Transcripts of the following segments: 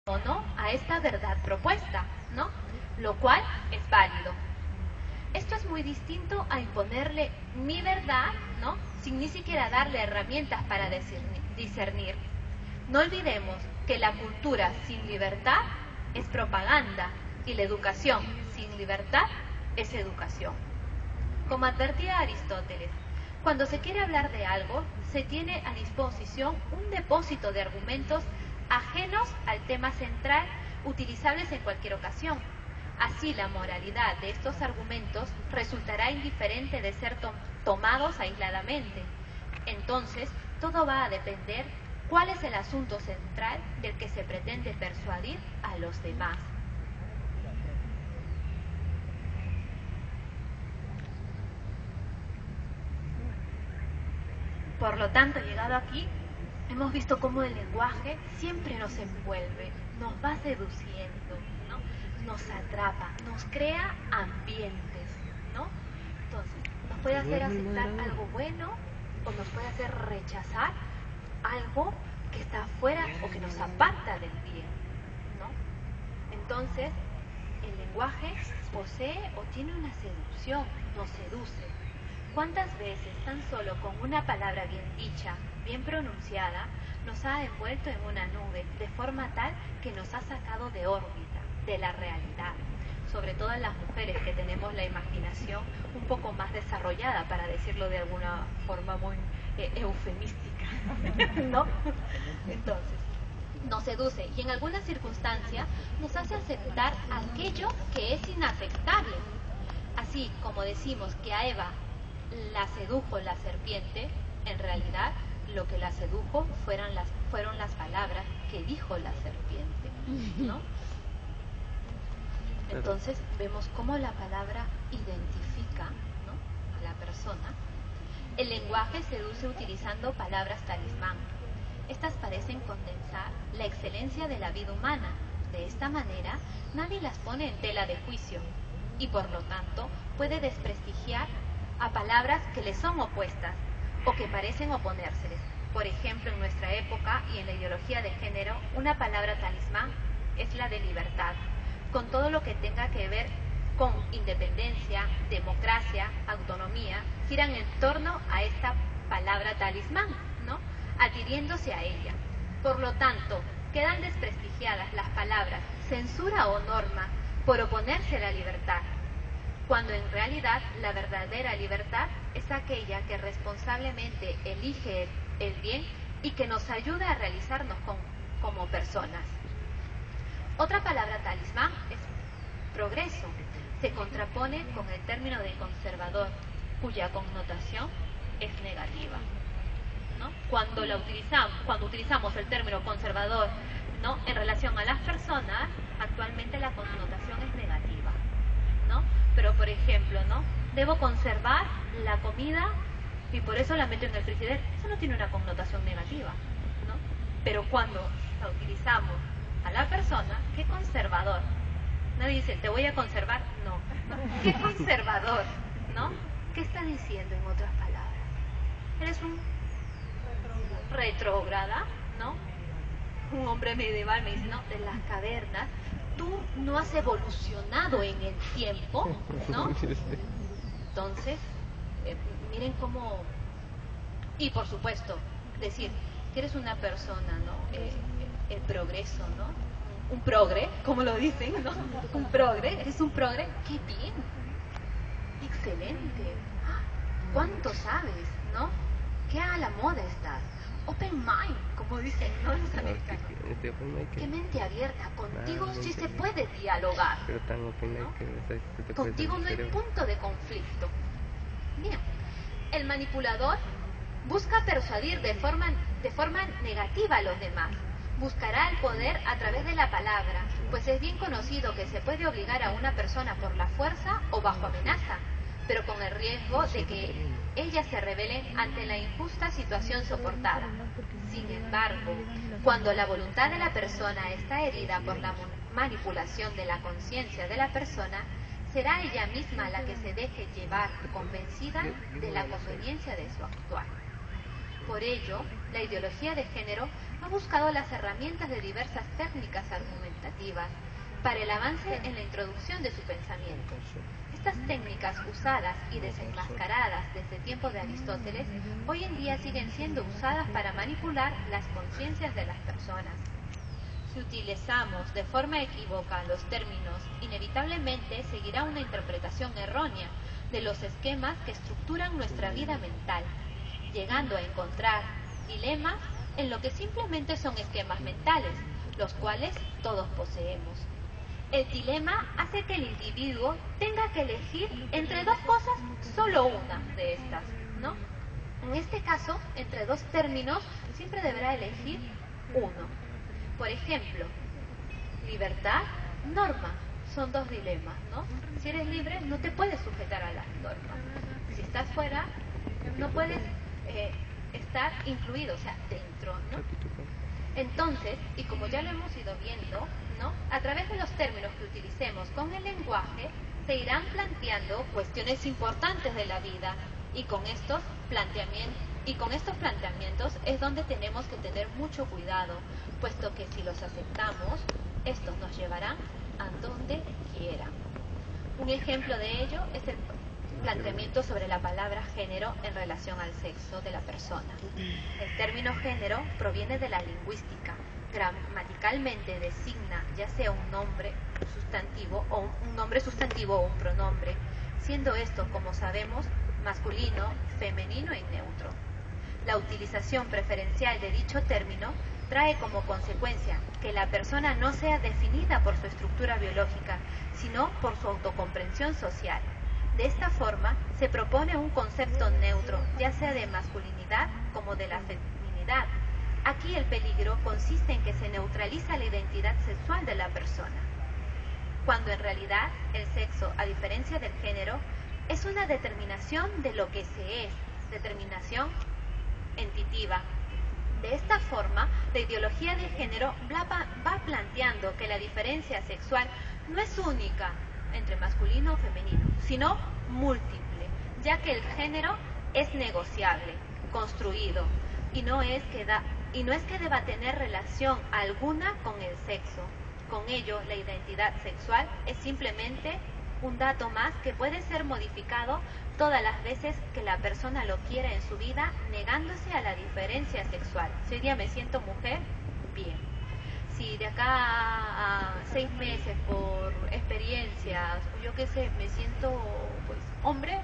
o no a esta verdad propuesta, ¿no? Lo cual es válido. Esto es muy distinto a imponerle mi verdad, ¿no? Sin ni siquiera darle herramientas para discernir. No olvidemos que la cultura sin libertad es propaganda y la educación sin libertad es educación. Como advertía Aristóteles, cuando se quiere hablar de algo, se tiene a disposición un depósito de argumentos ajenos al tema central, utilizables en cualquier ocasión. Así, la moralidad de estos argumentos resultará indiferente de ser tomados aisladamente. Entonces, todo va a depender cuál es el asunto central del que se pretende persuadir a los demás. Por lo tanto, llegado aquí, hemos visto cómo el lenguaje siempre nos envuelve, nos va seduciendo, ¿no? Nos atrapa, nos crea ambientes, ¿no? Entonces, nos puede hacer aceptar algo bueno o nos puede hacer rechazar algo que está afuera o que nos aparta del bien, ¿no? Entonces, el lenguaje posee o tiene una seducción, nos seduce. ¿Cuántas veces tan solo con una palabra bien dicha, bien pronunciada, nos ha envuelto en una nube de forma tal que nos ha sacado de órbita, de la realidad? Sobre todo en las mujeres que tenemos la imaginación un poco más desarrollada, para decirlo de alguna forma muy eufemística, ¿no? Entonces, nos seduce y en alguna circunstancia nos hace aceptar aquello que es inaceptable. Así como decimos que a Eva la sedujo la serpiente, en realidad lo que la sedujo fueron las palabras que dijo la serpiente, ¿no? Entonces vemos cómo la palabra identifica, ¿no?, a la persona. El lenguaje seduce utilizando palabras talismán. Estas parecen condensar la excelencia de la vida humana. De esta manera, nadie las pone en tela de juicio y por lo tanto puede desprestigiar a palabras que le son opuestas o que parecen oponérseles. Por ejemplo, en nuestra época y en la ideología de género, una palabra talismán es la de libertad, con todo lo que tenga que ver con independencia, democracia, autonomía, giran en torno a esta palabra talismán, ¿no?, adhiriéndose a ella. Por lo tanto, quedan desprestigiadas las palabras censura o norma por oponerse a la libertad, cuando en realidad la verdadera libertad es aquella que responsablemente elige el bien y que nos ayuda a realizarnos como personas. Otra palabra talismán es progreso. Se contrapone con el término de conservador, cuya connotación es negativa, ¿no? Cuando utilizamos el término conservador, ¿no?, en relación a las personas, actualmente la connotación es negativa, ¿no? Pero por ejemplo, ¿no?, debo conservar la comida y por eso la meto en el frigider. Eso no tiene una connotación negativa, ¿no? Pero cuando la utilizamos a la persona, ¿qué conservador? Nadie dice, te voy a conservar. No. ¿Qué conservador? ¿No? ¿Qué está diciendo en otras palabras? Eres un retrógrada, ¿no? Un hombre medieval me dice, no, de las cavernas. Tú no has evolucionado en el tiempo, ¿no? Entonces, miren cómo... Y por supuesto, decir que eres una persona, ¿no? El progreso, ¿no? Un progre, como lo dicen, ¿no? Un progre, eres un progre, qué bien, excelente, cuánto sabes, ¿no? Qué a la moda estás, open mind, como dicen, ¿no?, los americanos. Qué mente abierta, contigo sí se puede dialogar, ¿no? Contigo no hay punto de conflicto. Mira, el manipulador busca persuadir de forma negativa a los demás. Buscará el poder a través de la palabra, pues es bien conocido que se puede obligar a una persona por la fuerza o bajo amenaza, pero con el riesgo de que ella se rebele ante la injusta situación soportada. Sin embargo, cuando la voluntad de la persona está herida por la manipulación de la conciencia de la persona, será ella misma la que se deje llevar, convencida de la conveniencia de su actuar. Por ello, la ideología de género ha buscado las herramientas de diversas técnicas argumentativas para el avance en la introducción de su pensamiento. Estas técnicas usadas y desenmascaradas desde tiempos de Aristóteles, hoy en día siguen siendo usadas para manipular las conciencias de las personas. Si utilizamos de forma equívoca los términos, inevitablemente seguirá una interpretación errónea de los esquemas que estructuran nuestra vida mental, llegando a encontrar dilemas en lo que simplemente son esquemas mentales, los cuales todos poseemos. El dilema hace que el individuo tenga que elegir entre dos cosas, solo una de estas, ¿no? En este caso, entre dos términos, siempre deberá elegir uno. Por ejemplo, libertad, norma, son dos dilemas, ¿no? Si eres libre, no te puedes sujetar a las normas. Si estás fuera, no puedes estar incluido, o sea, dentro, ¿no? Entonces, y como ya lo hemos ido viendo, ¿no?, a través de los términos que utilicemos con el lenguaje, se irán planteando cuestiones importantes de la vida, y con estos planteamientos es donde tenemos que tener mucho cuidado, puesto que si los aceptamos, estos nos llevarán a donde quieran. Un ejemplo de ello es el planteamiento sobre la palabra género en relación al sexo de la persona. El término género proviene de la lingüística. Gramaticalmente designa ya sea un nombre sustantivo o un pronombre, siendo esto, como sabemos, masculino, femenino y neutro. La utilización preferencial de dicho término trae como consecuencia que la persona no sea definida por su estructura biológica, sino por su autocomprensión social. De esta forma, se propone un concepto neutro, ya sea de masculinidad como de la feminidad. Aquí el peligro consiste en que se neutraliza la identidad sexual de la persona, cuando en realidad el sexo, a diferencia del género, es una determinación de lo que se es, determinación entitiva. De esta forma, la ideología de género va planteando que la diferencia sexual no es única entre masculino o femenino, sino múltiple, ya que el género es negociable, construido, y no es que deba tener relación alguna con el sexo. Con ello, la identidad sexual es simplemente un dato más que puede ser modificado todas las veces que la persona lo quiera en su vida, negándose a la diferencia sexual. Si hoy día me siento mujer, bien. Si de acá a 6 meses por experiencias, yo qué sé, me siento pues hombre,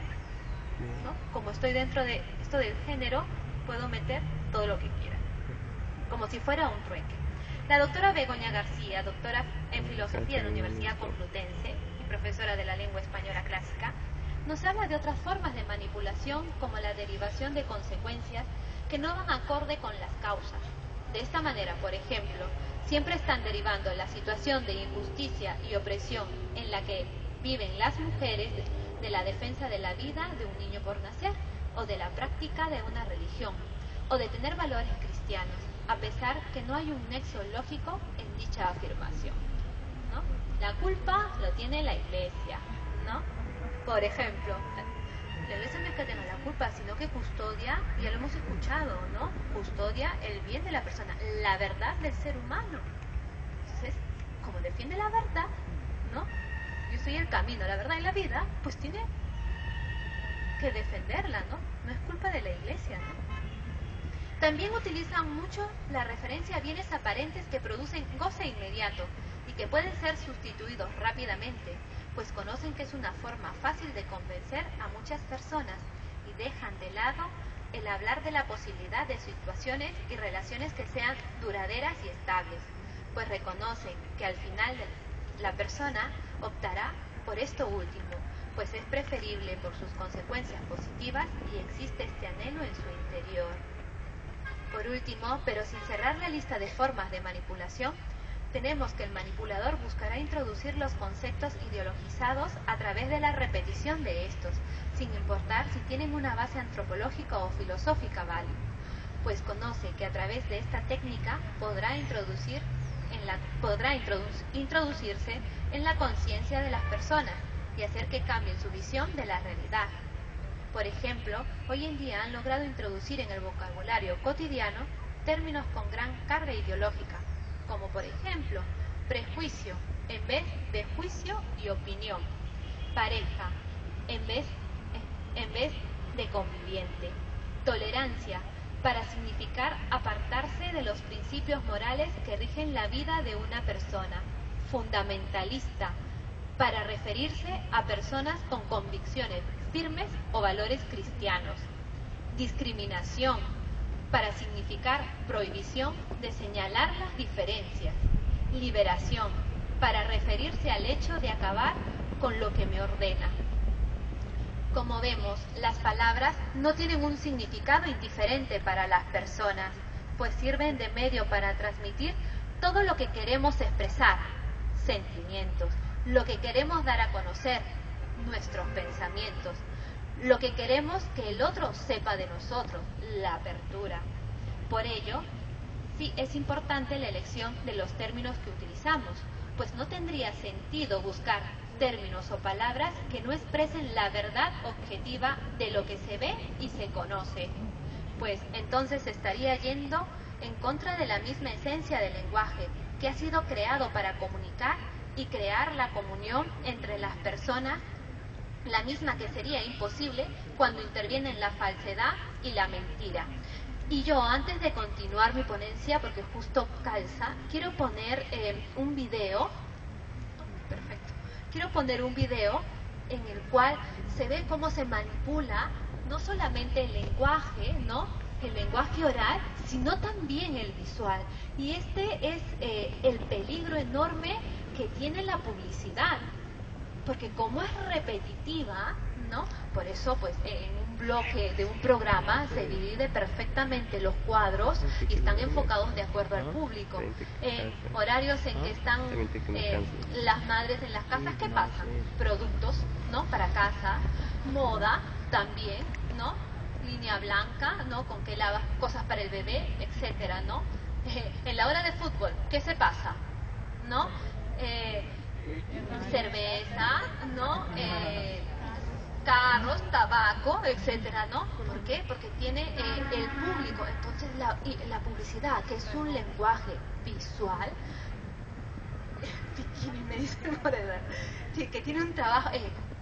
¿no? Como estoy dentro de esto del género, puedo meter todo lo que quiera, como si fuera un trueque. La doctora Begoña García, doctora en filosofía de la Universidad Complutense y profesora de la lengua española clásica, nos habla de otras formas de manipulación como la derivación de consecuencias que no van acorde con las causas. De esta manera, por ejemplo, siempre están derivando la situación de injusticia y opresión en la que viven las mujeres de la defensa de la vida de un niño por nacer, o de la práctica de una religión, o de tener valores cristianos, a pesar que no hay un nexo lógico en dicha afirmación, ¿no? La culpa lo tiene la Iglesia, ¿no? Por ejemplo, la Iglesia no es que tenga la culpa, sino que custodia, ya lo hemos escuchado, ¿no? Custodia el bien de la persona, la verdad del ser humano. Entonces, como defiende la verdad, ¿no? Yo soy el camino, la verdad y la vida, pues tiene que defenderla, ¿no? No es culpa de la Iglesia, ¿no? También utilizan mucho la referencia a bienes aparentes que producen goce inmediato y que pueden ser sustituidos rápidamente, pues conocen que es una forma fácil de convencer a muchas personas y dejan de lado el hablar de la posibilidad de situaciones y relaciones que sean duraderas y estables, pues reconocen que al final la persona optará por esto último, pues es preferible por sus consecuencias positivas y existe este anhelo en su interior. Por último, pero sin cerrar la lista de formas de manipulación, tenemos que el manipulador buscará introducir los conceptos ideologizados a través de la repetición de estos, sin importar si tienen una base antropológica o filosófica válida, pues conoce que a través de esta técnica podrá introducirse en la conciencia de las personas y hacer que cambien su visión de la realidad. Por ejemplo, hoy en día han logrado introducir en el vocabulario cotidiano términos con gran carga ideológica, como por ejemplo, prejuicio en vez de juicio y opinión, pareja en vez de conviviente, tolerancia para significar apartarse de los principios morales que rigen la vida de una persona, fundamentalista para referirse a personas con convicciones firmes o valores cristianos, discriminación para significar prohibición de señalar las diferencias, liberación para referirse al hecho de acabar con lo que me ordena. Como vemos, las palabras no tienen un significado indiferente para las personas, pues sirven de medio para transmitir todo lo que queremos expresar, sentimientos, lo que queremos dar a conocer, nuestros pensamientos, lo que queremos que el otro sepa de nosotros, la apertura. Por ello, sí es importante la elección de los términos que utilizamos, pues no tendría sentido buscar términos o palabras que no expresen la verdad objetiva de lo que se ve y se conoce, pues entonces estaría yendo en contra de la misma esencia del lenguaje, que ha sido creado para comunicar y crear la comunión entre las personas, la misma que sería imposible cuando intervienen la falsedad y la mentira. Y yo, antes de continuar mi ponencia, porque justo calza, quiero poner un video. Perfecto. Quiero poner un video en el cual se ve cómo se manipula no solamente el lenguaje, ¿no?, el lenguaje oral, sino también el visual. Y este es el peligro enorme que tiene la publicidad, porque como es repetitiva, ¿no?, por eso pues en un bloque de un programa se divide perfectamente los cuadros y están enfocados de acuerdo al público. Horarios en que están las madres en las casas, ¿qué pasa? Productos, ¿no?, para casa, moda también, ¿no?, línea blanca, ¿no?, con que lavas cosas para el bebé, etcétera, ¿no? En la hora de fútbol, ¿qué se pasa? ¿No? Cerveza, ¿no? Carros, tabaco, etcétera, ¿no? ¿Por qué? Porque tiene el público. Entonces la publicidad, que es un lenguaje visual, me dice Morena, sí, que tiene un trabajo,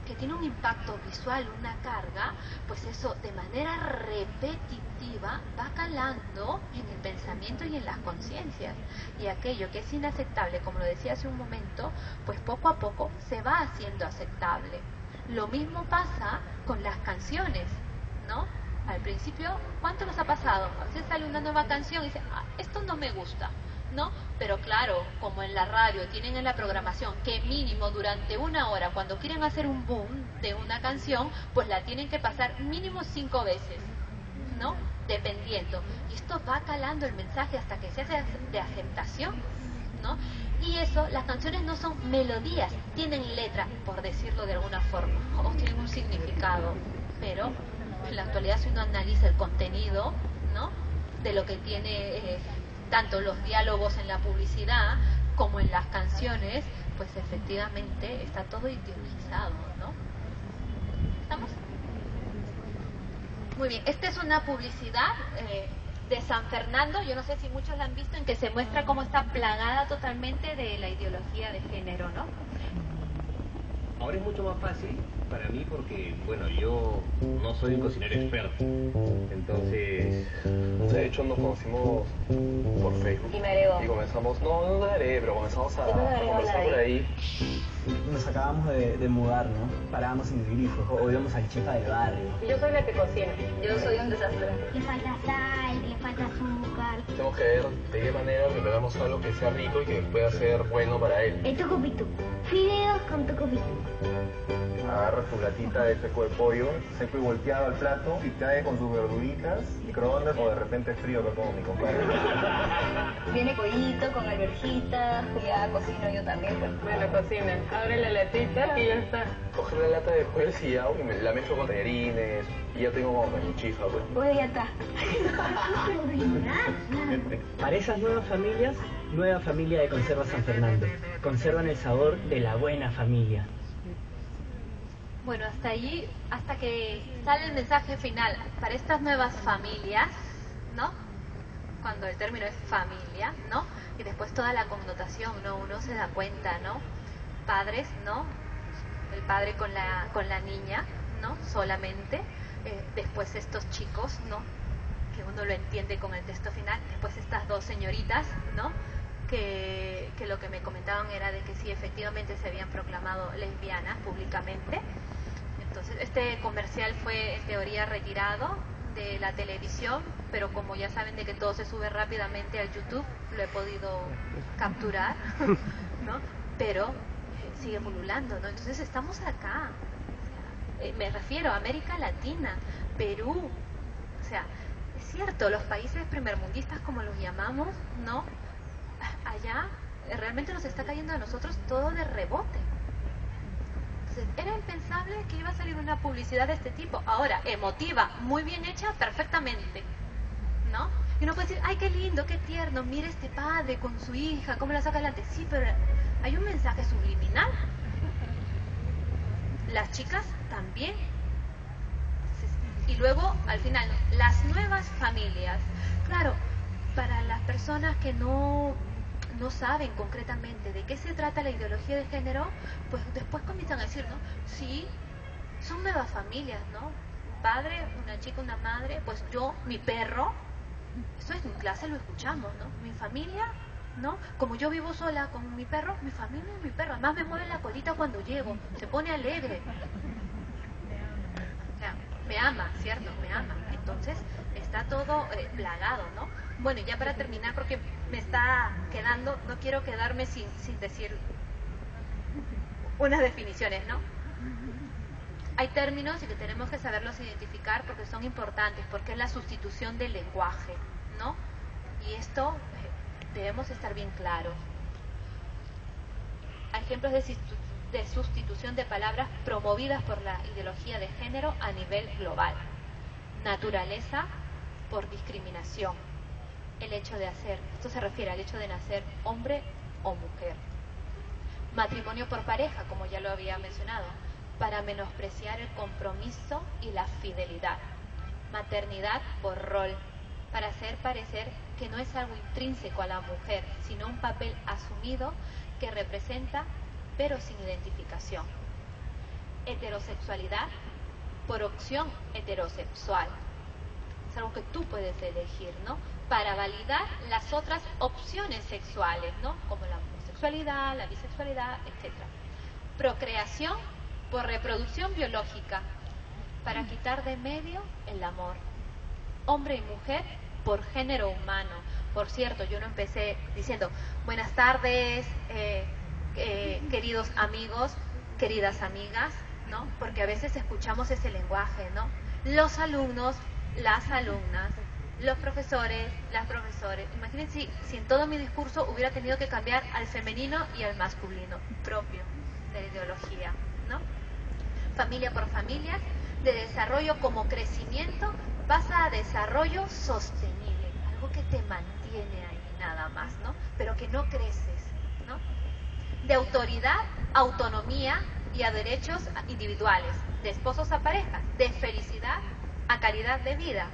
que tiene un impacto visual, una carga, pues eso de manera repetitiva va calando en el pensamiento y en las conciencias. Y aquello que es inaceptable, como lo decía hace un momento, pues poco a poco se va haciendo aceptable. Lo mismo pasa con las canciones, ¿no? Al principio, ¿cuánto nos ha pasado? A veces sale una nueva canción y dice, esto no me gusta, ¿no? Pero claro, como en la radio tienen en la programación que mínimo durante una hora, cuando quieren hacer un boom de una canción, pues la tienen que pasar mínimo 5 veces, ¿no? Dependiendo. Y esto va calando el mensaje hasta que se hace de aceptación, ¿no? Y eso, las canciones no son melodías, tienen letra, por decirlo de alguna forma, o tienen un significado, pero en la actualidad si uno analiza el contenido, ¿no?, de lo que tiene tanto los diálogos en la publicidad como en las canciones, pues efectivamente está todo ideologizado, ¿no? ¿Estamos? Muy bien, esta es una publicidad de San Fernando, yo no sé si muchos la han visto, en que se muestra cómo está plagada totalmente de la ideología de género, ¿no? Ahora es mucho más fácil para mí porque, bueno, yo no soy un cocinero experto, entonces... De hecho nos conocimos por Facebook. Y me agregó. Y comenzamos, no le agregué, pero comenzamos a conversar por ahí. Nos acabamos de mudar, ¿no? Parábamos en el grifo o íbamos al chepa del barrio. Yo soy la que cocina. Yo soy un desastre. Le falta sal, le falta azúcar. Tenemos que ver de qué manera preparamos algo que sea rico y que pueda ser bueno para él. El tucupitu. Fideos con tucupitu. Agarra tu latita de seco de pollo, seco y volteado al plato, y cae con sus verduritas, microondas o de repente frío acá como mi compadre. Viene pollito con alverjitas, ya cocino yo también. Pues. Bueno, cocina. Abre la latita y ya está. Coger la lata de pollo sillao y la mezclo con tallarines y ya tengo como mi chifa, pues. Pues ya está. Para esas nuevas familias, nueva familia de Conserva San Fernando. Conservan el sabor de la buena familia. Bueno, hasta allí, hasta que sale el mensaje final para estas nuevas familias, ¿no? cuando el término es familia, ¿no? Y después toda la connotación, ¿no? Uno se da cuenta, ¿no? Padres, ¿no? El padre con la niña, ¿no? Solamente. Después estos chicos, ¿no? Que uno lo entiende con el texto final. Después estas dos señoritas, ¿no? Que lo que me comentaban era de que sí, efectivamente se habían proclamado lesbianas públicamente. Entonces, este comercial fue en teoría retirado de la televisión, pero como ya saben de que todo se sube rápidamente al YouTube, lo he podido capturar, ¿no? Pero sigue pululando, ¿no? Entonces estamos acá, o sea, me refiero a América Latina, Perú, o sea, es cierto, los países primermundistas como los llamamos, ¿no? Allá realmente nos está cayendo a nosotros todo de rebote. Entonces, era impensable que iba a salir una publicidad de este tipo. Ahora, emotiva, muy bien hecha, perfectamente, ¿no? Y uno puede decir, ay, qué lindo, qué tierno, mira este padre con su hija, cómo la saca adelante. Sí, pero hay un mensaje subliminal. Las chicas también. Y luego, al final, las nuevas familias. Claro, para las personas que no saben concretamente de qué se trata la ideología de género, pues después comienzan a decir, ¿no? Sí, son nuevas familias, ¿no? Un padre, una chica, una madre, pues yo, mi perro, esto en clase lo escuchamos, ¿no? Mi familia, ¿no? Como yo vivo sola con mi perro, mi familia es mi perro, además me mueve la colita cuando llego, se pone alegre. O sea, me ama, ¿cierto? Me ama. Entonces, está todo plagado, ¿no? Bueno, ya para terminar, porque me está quedando, no quiero quedarme sin decir unas definiciones, ¿no? Hay términos y que tenemos que saberlos identificar porque son importantes, porque es la sustitución del lenguaje, ¿no? Y esto debemos estar bien claros. Hay ejemplos de sustitución de palabras promovidas por la ideología de género a nivel global. Naturaleza por discriminación. El hecho de hacer, esto se refiere al hecho de nacer hombre o mujer. Matrimonio por pareja, como ya lo había mencionado, para menospreciar el compromiso y la fidelidad. Maternidad por rol, para hacer parecer que no es algo intrínseco a la mujer, sino un papel asumido que representa, pero sin identificación. Heterosexualidad por opción heterosexual. Es algo que tú puedes elegir, ¿no? Para validar las otras opciones sexuales, ¿no? Como la homosexualidad, la bisexualidad, etc. Procreación por reproducción biológica, para quitar de medio el amor. Hombre y mujer por género humano. Por cierto, yo no empecé diciendo, buenas tardes, queridos amigos, queridas amigas, ¿no? Porque a veces escuchamos ese lenguaje, ¿no? Los alumnos, las alumnas, los profesores, las profesores. Imagínense si en todo mi discurso hubiera tenido que cambiar al femenino y al masculino, propio de la ideología, ¿no? Familia por familia, de desarrollo como crecimiento, pasa a desarrollo sostenible, algo que te mantiene ahí nada más, ¿no? Pero que no creces, ¿no? De autoridad, autonomía y a derechos individuales, de esposos a parejas, de felicidad a calidad de vida,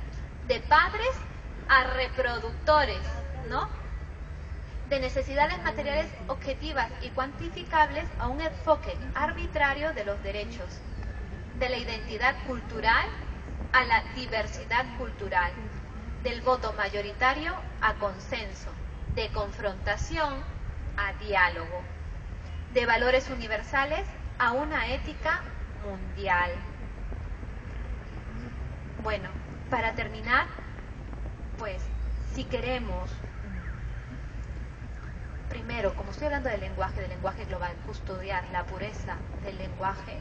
de padres a reproductores, ¿no? De necesidades materiales objetivas y cuantificables a un enfoque arbitrario de los derechos, de la identidad cultural a la diversidad cultural, del voto mayoritario a consenso, de confrontación a diálogo, de valores universales a una ética mundial. Bueno, para terminar, pues, si queremos, primero, como estoy hablando del lenguaje global, custodiar la pureza del lenguaje,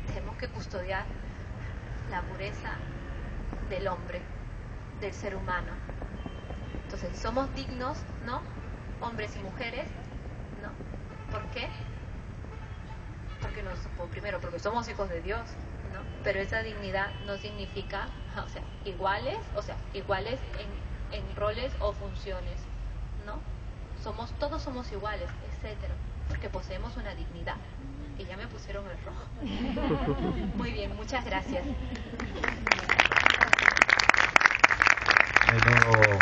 tenemos que custodiar la pureza del hombre, del ser humano. Entonces, somos dignos, ¿no? Hombres y mujeres, ¿no? ¿Por qué? Primero, porque somos hijos de Dios, ¿no? Pero esa dignidad no significa, iguales en roles o funciones, ¿no? Todos somos iguales, etcétera, porque poseemos una dignidad. Y ya me pusieron el rojo. Muy bien, muchas gracias. Bueno,